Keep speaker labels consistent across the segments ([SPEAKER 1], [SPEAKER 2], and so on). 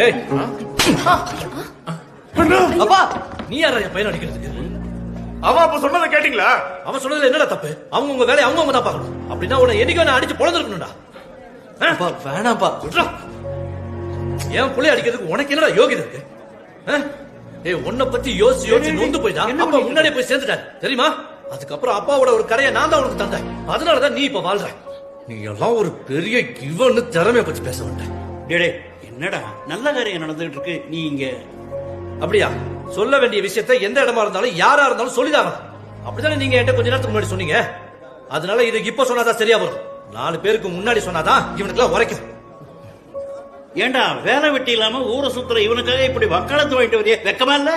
[SPEAKER 1] ஏய் அப்பா நீ யாரா என் பையன் அடிக்கிறதுக்கு?
[SPEAKER 2] அவன் அப்ப சொன்னதை கேட்டீங்களா?
[SPEAKER 1] அவன் சொன்னதுல என்னடா தப்பு? அவங்க உங்க வேலையை அவங்க தான் பார்க்கணும். அப்படின்னா உன்னை என்னைக்கு நான் அடிச்சு பொழந்திருக்கணும்டா.
[SPEAKER 3] அப்பா வேணாம்ப்பா.
[SPEAKER 1] விட்றா. என் புள்ளைய அடிக்கிறதுக்கு உனக்கு என்னடா யோகிதை இருக்கு? ஏய் உன்னை பத்தி யோசிச்சு யோசிச்சு நொந்து போயிட்டான். அப்பா முன்னாடியே போய் சேர்ந்துட்டாரு தெரியுமா? அதுக்கப்புறம் அப்பாவோட ஒரு கடையை நான் தான் உனக்கு தந்தேன். அதனாலதான் நீ இப்ப வாழ்ற. நீ எல்லாம் ஒரு பெரிய இவன்னு திறமைய பத்தி பேச வேண்டாம்.
[SPEAKER 4] டேடே என்னடா நல்ல காரியம் நடந்துகிட்டு இருக்கு, நீ இங்க
[SPEAKER 1] அப்படியா? சொல்ல வேண்டிய விஷயத்தை எந்த இடமா இருந்தாலும் யாரா இருந்தாலும் சொல்லிதான். அப்படித்தானே நீங்க என்கிட்ட கொஞ்ச நேரத்துக்கு முன்னாடி சொன்னீங்க. அதனால இது இப்ப சொன்னாதான் சரியா வரும். 4 பேருக்கு முன்னாடி சொன்னாதான் இவனுக்கு உரைக்கும்.
[SPEAKER 4] ஏண்டா வேலை வெட்டி இல்லாம ஊரை சுத்துற இவனுக்காக இப்படி வக்காலத்து வாங்கிட்டு வரைய வெக்கமா இல்ல?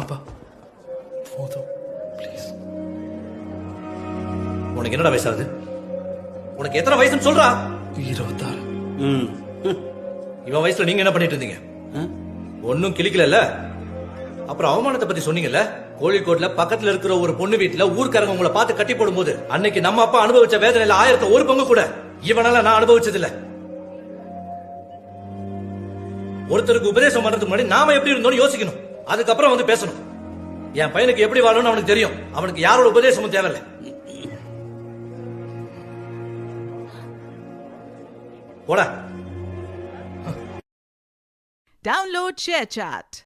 [SPEAKER 3] அப்பா போதும் ப்ளீஸ்.
[SPEAKER 1] உனக்கு என்னடா வயசாகுது? உனக்கு எத்தனை வயசுன்னு சொல்றா?
[SPEAKER 3] 26.
[SPEAKER 1] இவன் வயசுல நீங்க என்ன பண்ணிட்டு இருந்தீங்க? ஒன்னும் கிளிக்கல. அப்புறம் அவமானத்தை பத்தி சொன்னீங்கல்ல. கோழிக்கோட்ல பக்கத்துல இருக்கிற ஒரு பொண்ணு வீட்டுல ஊர்க்காரங்க உங்களை பார்த்து கட்டி போடும் போது அன்னைக்கு நம்ம அப்பா அனுபவிச்ச வேதனையில 1000 பங்கு கூட இவனால நான் அனுபவிச்சது இல்ல. ஒருத்தருக்கு உபதேசம் பண்றதுக்கு முன்னாடி நாம எப்படி இருந்தோம்னு யோசிக்கணும். அதுக்கப்புறம் வந்து பேசணும். என் பையனுக்கு எப்படி வாழணும்னு அவனுக்கு தெரியும். அவனுக்கு யாரோட உபதேசமும் தேவையில்லை. போட.
[SPEAKER 5] Download ShareChat.